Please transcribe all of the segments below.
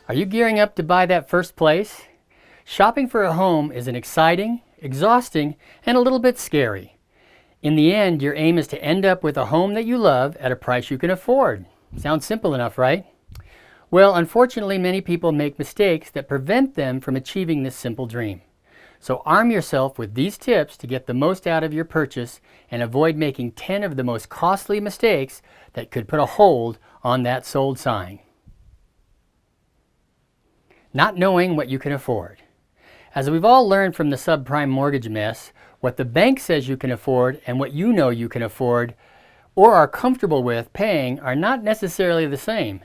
Are you gearing up to buy that first place? Shopping for a home is an exciting, exhausting, and a little bit scary. In the end, your aim is to end up with a home that you love at a price you can afford. Sounds simple enough, right? Well, unfortunately, many people make mistakes that prevent them from achieving this simple dream. So arm yourself with these tips to get the most out of your purchase and avoid making 10 of the most costly mistakes that could put a hold on that sold sign. Not knowing what you can afford. As we've all learned from the subprime mortgage mess, what the bank says you can afford and what you know you can afford or are comfortable with paying are not necessarily the same.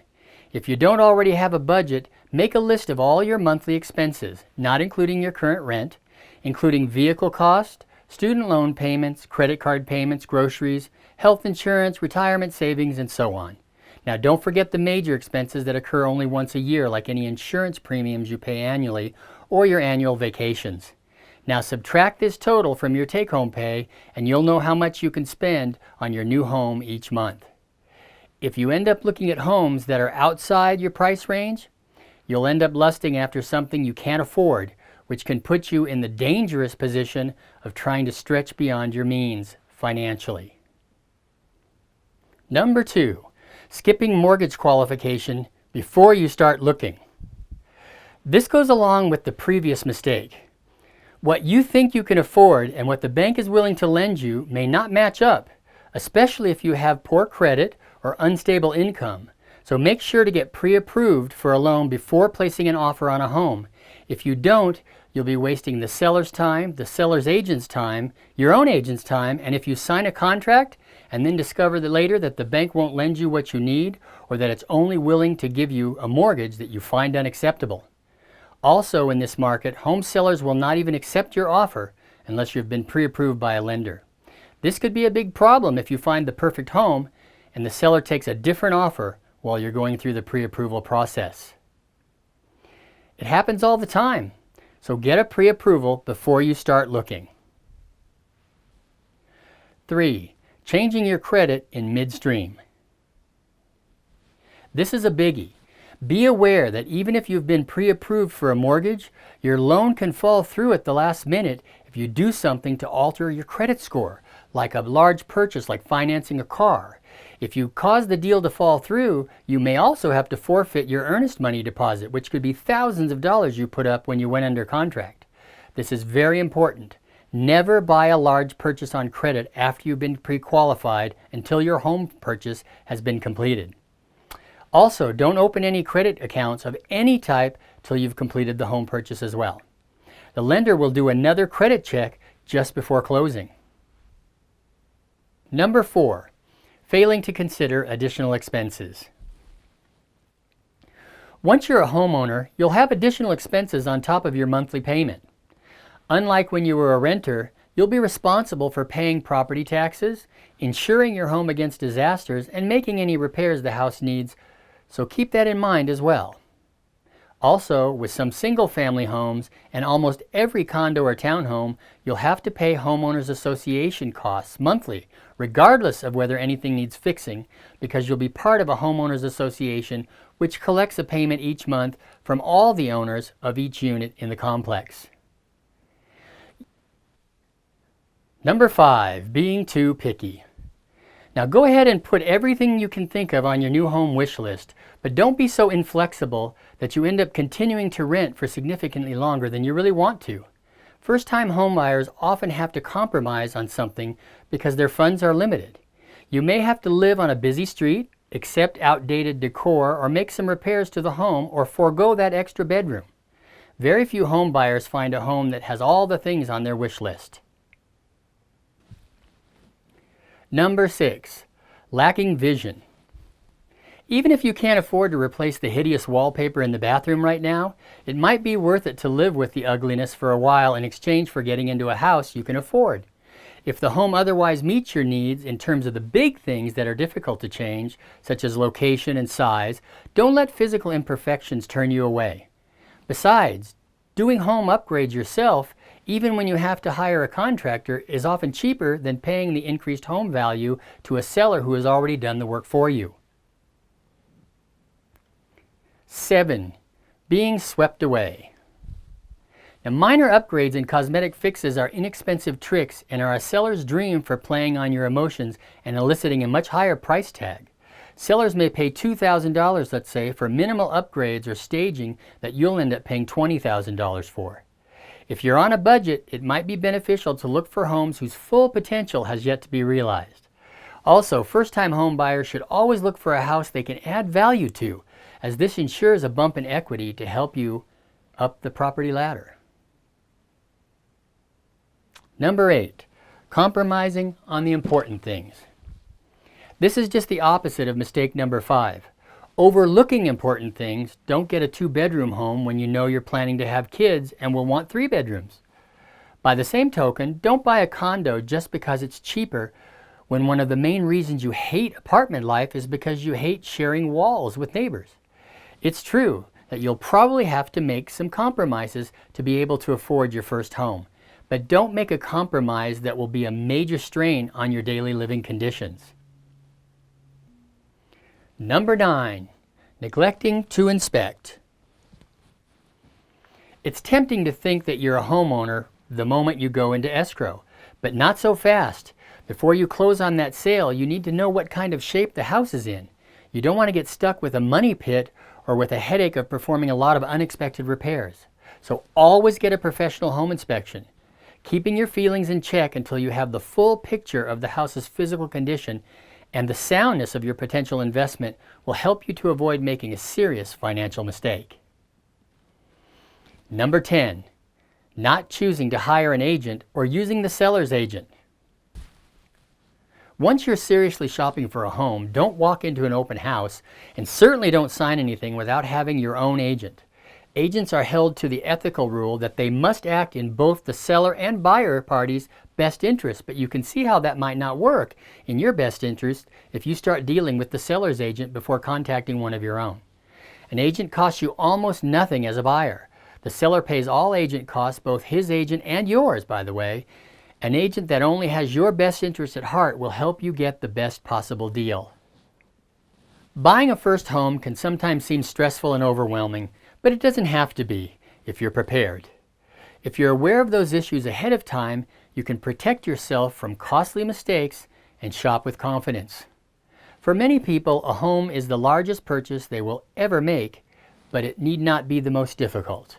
If you don't already have a budget, make a list of all your monthly expenses, not including your current rent, including vehicle cost, student loan payments, credit card payments, groceries, health insurance, retirement savings, and so on. Now, don't forget the major expenses that occur only once a year, like any insurance premiums you pay annually or your annual vacations. Now, subtract this total from your take-home pay, and you'll know how much you can spend on your new home each month. If you end up looking at homes that are outside your price range, you'll end up lusting after something you can't afford, which can put you in the dangerous position of trying to stretch beyond your means financially. Number 2. Skipping mortgage qualification before you start looking. This goes along with the previous mistake. What you think you can afford and what the bank is willing to lend you may not match up, especially if you have poor credit or unstable income. So make sure to get pre-approved for a loan before placing an offer on a home. If you don't, you'll be wasting the seller's time, the seller's agent's time, your own agent's time, and if you sign a contract and then discover that later that the bank won't lend you what you need or that it's only willing to give you a mortgage that you find unacceptable. Also in this market, home sellers will not even accept your offer unless you've been pre-approved by a lender. This could be a big problem if you find the perfect home and the seller takes a different offer while you're going through the pre-approval process. It happens all the time, so get a pre-approval before you start looking. 3. Changing your credit in midstream. This is a biggie. Be aware that even if you've been pre-approved for a mortgage, your loan can fall through at the last minute if you do something to alter your credit score, like a large purchase like financing a car. If you cause the deal to fall through, you may also have to forfeit your earnest money deposit, which could be thousands of dollars you put up when you went under contract. This is very important. Never buy a large purchase on credit after you've been pre-qualified until your home purchase has been completed. Also, don't open any credit accounts of any type till you've completed the home purchase as well. The lender will do another credit check just before closing. Number 4. Failing to consider additional expenses. Once you're a homeowner, you'll have additional expenses on top of your monthly payment. Unlike when you were a renter, you'll be responsible for paying property taxes, insuring your home against disasters, and making any repairs the house needs, so keep that in mind as well. Also, with some single-family homes and almost every condo or townhome, you'll have to pay homeowners association costs monthly, regardless of whether anything needs fixing, because you'll be part of a homeowners association which collects a payment each month from all the owners of each unit in the complex. Number 5, being too picky. Now go ahead and put everything you can think of on your new home wish list, but don't be so inflexible that you end up continuing to rent for significantly longer than you really want to. First-time homebuyers often have to compromise on something because their funds are limited. You may have to live on a busy street, accept outdated decor, or make some repairs to the home, or forego that extra bedroom. Very few homebuyers find a home that has all the things on their wish list. Number 6, lacking vision. Even if you can't afford to replace the hideous wallpaper in the bathroom right now, it might be worth it to live with the ugliness for a while in exchange for getting into a house you can afford. If the home otherwise meets your needs in terms of the big things that are difficult to change, such as location and size, don't let physical imperfections turn you away. Besides, doing home upgrades yourself, even when you have to hire a contractor, is often cheaper than paying the increased home value to a seller who has already done the work for you. 7. being swept away. Now, minor upgrades and cosmetic fixes are inexpensive tricks and are a seller's dream for playing on your emotions and eliciting a much higher price tag. Sellers may pay $2,000, let's say, for minimal upgrades or staging that you'll end up paying $20,000 for. If you're on a budget, it might be beneficial to look for homes whose full potential has yet to be realized. Also, first-time home buyers should always look for a house they can add value to, as this ensures a bump in equity to help you up the property ladder. Number 8, compromising on the important things. This is just the opposite of mistake number 5. Overlooking important things. Don't get a 2-bedroom home when you know you're planning to have kids and will want 3 bedrooms. By the same token, don't buy a condo just because it's cheaper when one of the main reasons you hate apartment life is because you hate sharing walls with neighbors. It's true that you'll probably have to make some compromises to be able to afford your first home, but don't make a compromise that will be a major strain on your daily living conditions. Number 9, neglecting to inspect. It's tempting to think that you're a homeowner the moment you go into escrow, but not so fast. Before you close on that sale, you need to know what kind of shape the house is in. You don't want to get stuck with a money pit or with a headache of performing a lot of unexpected repairs. So always get a professional home inspection. Keeping your feelings in check until you have the full picture of the house's physical condition and the soundness of your potential investment will help you to avoid making a serious financial mistake. Number 10, not choosing to hire an agent or using the seller's agent. Once you're seriously shopping for a home, don't walk into an open house and certainly don't sign anything without having your own agent. Agents are held to the ethical rule that they must act in both the seller and buyer parties' best interest, but you can see how that might not work in your best interest if you start dealing with the seller's agent before contacting one of your own. An agent costs you almost nothing as a buyer. The seller pays all agent costs, both his agent and yours, by the way. An agent that only has your best interest at heart will help you get the best possible deal. Buying a first home can sometimes seem stressful and overwhelming, but it doesn't have to be if you're prepared. If you're aware of those issues ahead of time, you can protect yourself from costly mistakes and shop with confidence. For many people, a home is the largest purchase they will ever make, but it need not be the most difficult.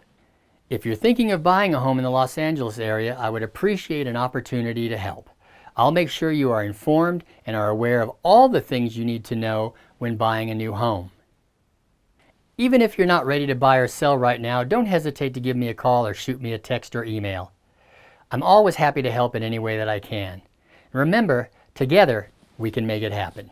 If you're thinking of buying a home in the Los Angeles area, I would appreciate an opportunity to help. I'll make sure you are informed and are aware of all the things you need to know when buying a new home. Even if you're not ready to buy or sell right now, don't hesitate to give me a call or shoot me a text or email. I'm always happy to help in any way that I can. And remember, together we can make it happen.